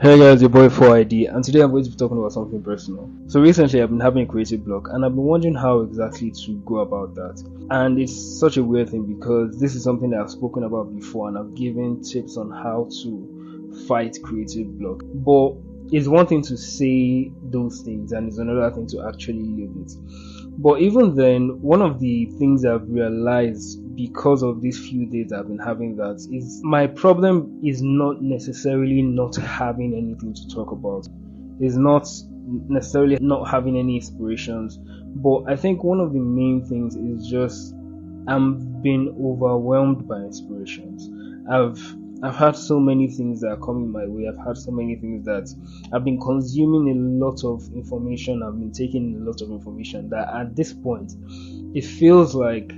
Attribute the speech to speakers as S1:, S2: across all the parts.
S1: Hey guys, your boy 4ID, and today I'm going to be talking about something personal. So recently I've been having a creative block and I've been wondering how exactly to go about that. And it's such a weird thing because this is something that I've spoken about before and I've given tips on how to fight creative block. But it's one thing to say those things and it's another thing to actually live it. But even then, one of the things I've realized because of these few days I've been having that is my problem is not necessarily not having anything to talk about. It's not necessarily not having any inspirations. But I think one of the main things is just I'm being overwhelmed by inspirations. I've had so many things that are coming my way. I've had so many things that I've been consuming a lot of information. I've been taking a lot of information that at this point, it feels like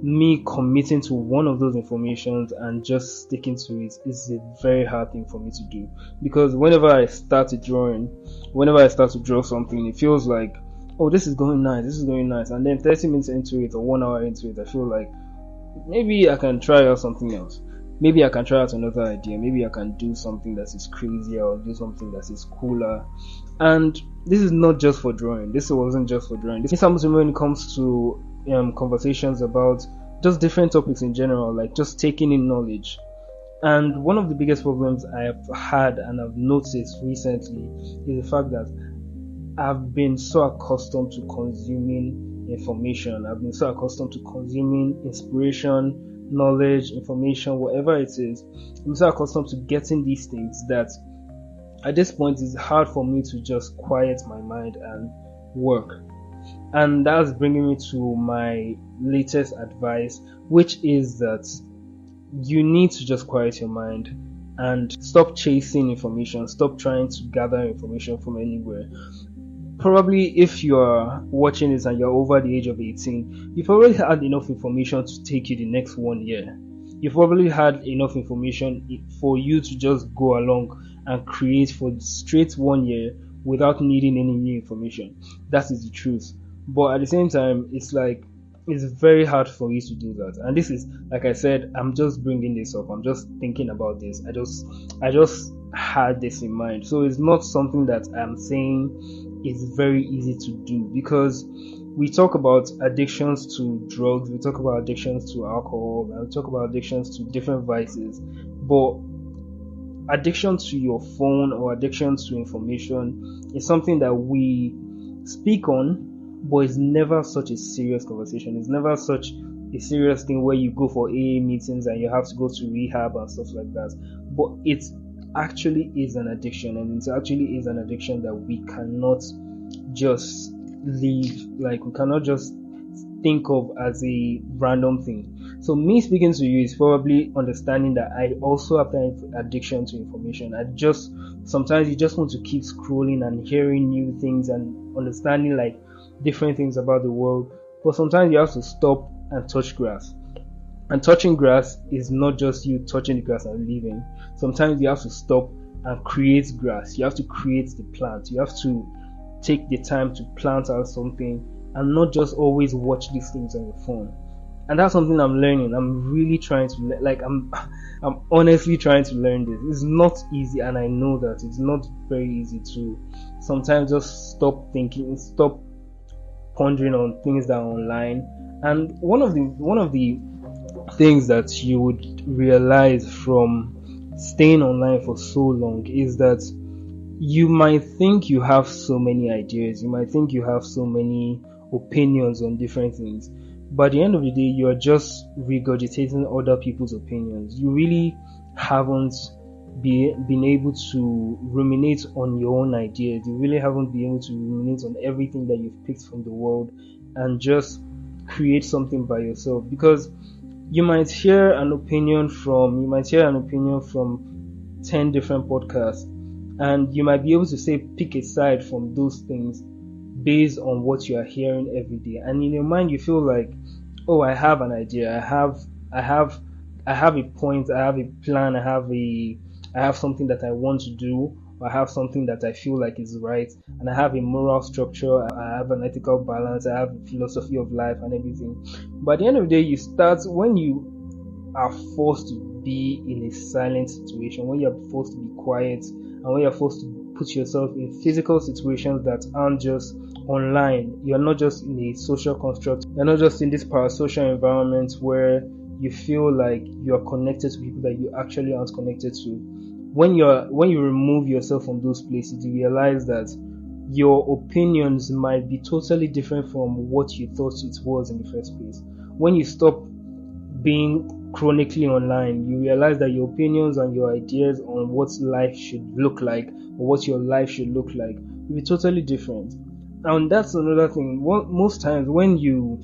S1: me committing to one of those informations and just sticking to it is a very hard thing for me to do. Because whenever I start to draw something, it feels like, oh, this is going nice. And then 30 minutes into it or 1 hour into it, I feel like maybe I can try out something else. Maybe I can try out another idea. Maybe I can do something that is crazier or do something that is cooler. And this is not just for drawing. This wasn't just for drawing. This happens when it comes to conversations about just different topics in general, like just taking in knowledge. And one of the biggest problems I've had and I've noticed recently is the fact that I've been so accustomed to consuming information. I've been so accustomed to consuming inspiration, knowledge, information, whatever it is. I'm so accustomed to getting these things that at this point it's hard for me to just quiet my mind and work. And that's bringing me to my latest advice, which is that you need to just quiet your mind and stop chasing information, stop trying to gather information from anywhere. Probably if you're watching this and you're over the age of 18, you've already had enough information to take you the next 1 year. You've probably had enough information for you to just go along and create for straight 1 year without needing any new information. That is the truth. But at the same time, it's very hard for you to do that. And this is, like I said, I'm just bringing this up. I'm just thinking about this. I just had this in mind. So it's not something that I'm saying is very easy to do, because we talk about addictions to drugs, we talk about addictions to alcohol, and we talk about addictions to different vices. But addiction to your phone or addiction to information is something that we speak on, but it's never such a serious conversation. It's never such a serious thing where you go for AA meetings and you have to go to rehab and stuff like that. But it actually is an addiction, and it actually is an addiction that we cannot just leave, like we cannot just think of as a random thing. So me speaking to you is probably understanding that I also have that addiction to information. Sometimes you just want to keep scrolling and hearing new things and understanding like different things about the world, but sometimes you have to stop and touch grass. And touching grass is not just you touching the grass and leaving. Sometimes you have to stop and create grass. You have to create the plant. You have to take the time to plant out something and not just always watch these things on your phone. And that's something I'm learning. I'm really trying to I'm honestly trying to learn this. It's not easy, and I know that it's not very easy to sometimes just stop thinking, stop pondering on things that are online. And one of the things that you would realize from staying online for so long is that you might think you have so many ideas, you might think you have so many opinions on different things, but at the end of the day you're just regurgitating other people's opinions. You really haven't been able to ruminate on your own ideas. You really haven't been able to ruminate on everything that you've picked from the world and just create something by yourself. Because you might hear an opinion from 10 different podcasts, and you might be able to say pick a side from those things based on what you are hearing every day. And in your mind you feel like, oh, I have an idea, I have a point, I have a plan, I have something that I want to do, or I have something that I feel like is right, and I have a moral structure, I have an ethical balance, I have a philosophy of life and everything. But at the end of the day, when you are forced to be in a silent situation, when you're forced to be quiet and when you're forced to put yourself in physical situations that aren't just online. You're not just in a social construct. You're not just in this parasocial environment where you feel like you're connected to people that you actually aren't connected to. When you remove yourself from those places, you realize that your opinions might be totally different from what you thought it was in the first place. When you stop being chronically online, you realize that your opinions and your ideas on what life should look like or what your life should look like will be totally different. And that's another thing. Most times when you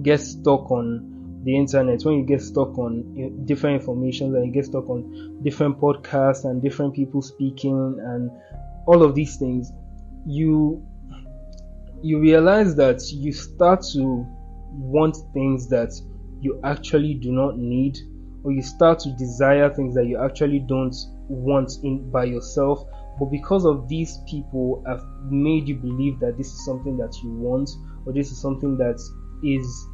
S1: get stuck on the internet, when you get stuck on different information, and you get stuck on different podcasts and different people speaking and all of these things, you realize that you start to want things that you actually do not need, or you start to desire things that you actually don't want in by yourself, but because of these people have made you believe that this is something that you want, or this is something that is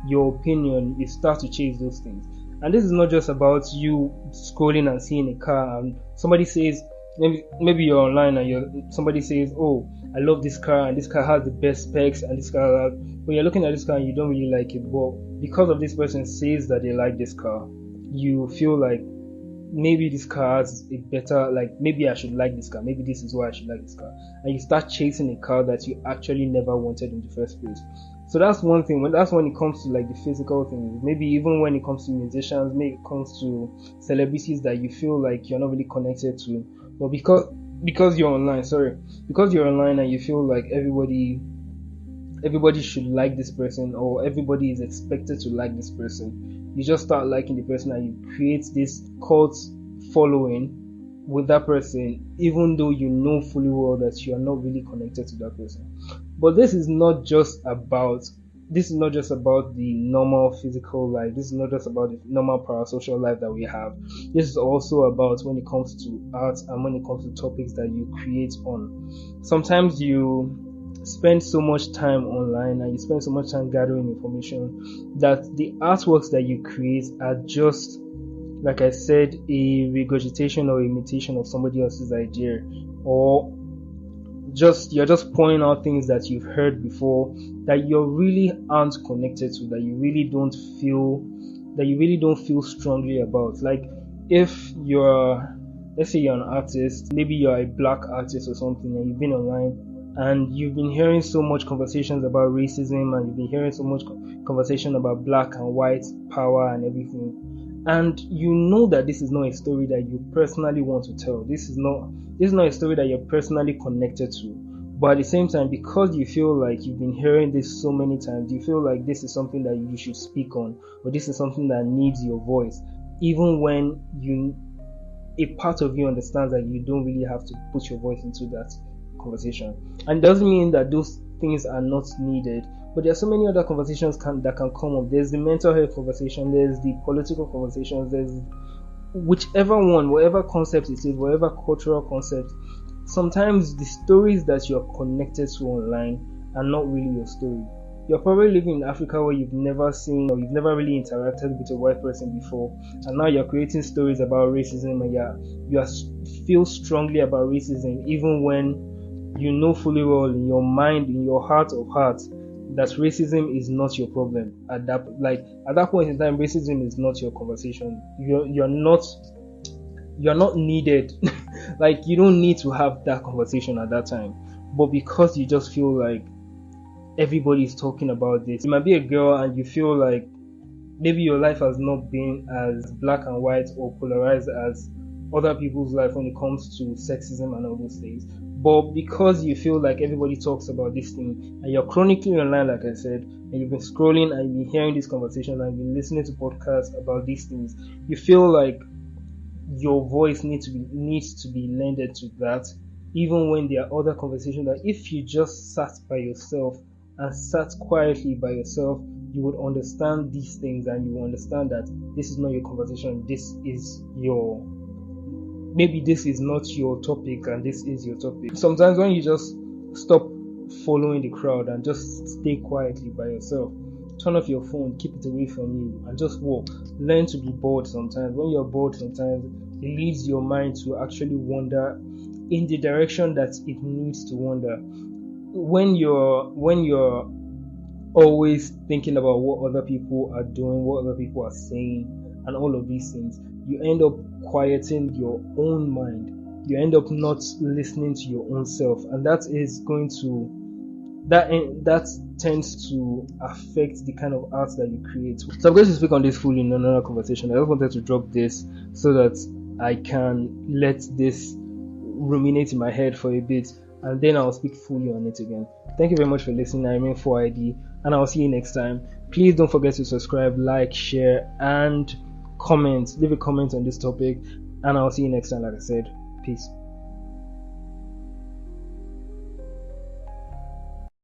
S1: your opinion, you start to chase those things. And this is not just about you scrolling and seeing a car and somebody says, maybe you're online and somebody says, oh, I love this car and this car has the best specs and this car has, but you're looking at this car and you don't really like it, but because of this person says that they like this car, you feel like maybe this car has a better, like maybe I should like this car, maybe this is why I should like this car, and you start chasing a car that you actually never wanted in the first place. So that's one thing. That's when it comes to like the physical things. Maybe even when it comes to musicians, maybe it comes to celebrities that you feel like you're not really connected to, but because you're online, because you're online and you feel like everybody should like this person, or everybody is expected to like this person, you just start liking the person and you create this cult following with that person, even though you know fully well that you are not really connected to that person. But this is not just about the normal physical life. This is not just about the normal parasocial life that we have. This is also about when it comes to art and when it comes to topics that you create on. Sometimes you spend so much time online and you spend so much time gathering information that the artworks that you create are just, like I said, a regurgitation or imitation of somebody else's idea, or you're just pointing out things that you've heard before that you really aren't connected to, that you really don't feel strongly about. Like if let's say you're an artist, maybe you're a black artist or something, and you've been online and you've been hearing so much conversations about racism, and you've been hearing so much conversation about black and white power and everything, and you know that this is not a story that you personally want to tell. This is not a story that you're personally connected to. But at the same time, because you feel like you've been hearing this so many times, you feel like this is something that you should speak on, or this is something that needs your voice, even when a part of you understands that you don't really have to put your voice into that conversation. And it doesn't mean that those things are not needed, but there are so many other conversations that can come up. There's the mental health conversation, there's the political conversations, there's whichever one, whatever concept it is, whatever cultural concept. Sometimes the stories that you're connected to online are not really your story. You're probably living in Africa where you've never seen or you've never really interacted with a white person before, and now you're creating stories about racism, and you feel strongly about racism, even when you know fully well in your mind, in your heart of hearts, that racism is not your problem. At that point in time, racism is not your conversation. You're not needed. Like, you don't need to have that conversation at that time. But because you just feel like everybody is talking about this, you might be a girl and you feel like maybe your life has not been as black and white or polarized as other people's life when it comes to sexism and all those things. But because you feel like everybody talks about this thing, and you're chronically online, like I said, and you've been scrolling and you've been hearing these conversations and you've been listening to podcasts about these things, you feel like your voice needs to be lended to that, even when there are other conversations that if you just sat by yourself and sat quietly by yourself, you would understand these things, and you will understand that this is not your conversation, maybe this is not your topic and this is your topic. Sometimes when you just stop following the crowd and just stay quietly by yourself, turn off your phone, keep it away from you, and just walk. Learn to be bored sometimes. When you're bored sometimes, it leads your mind to actually wander in the direction that it needs to wander. When you're always thinking about what other people are doing, what other people are saying, and all of these things, you end up quieting your own mind. You end up not listening to your own self, and that is going to that tends to affect the kind of art that you create. So I'm going to speak on this fully in another conversation. I just wanted to drop this so that I can let this ruminate in my head for a bit, and then I'll speak fully on it again. Thank you very much for listening. I remain 4ID, and I'll see you next time. Please don't forget to subscribe, like, share, and comment. Leave a comment on this topic, and I'll see you next time. Like I said, peace.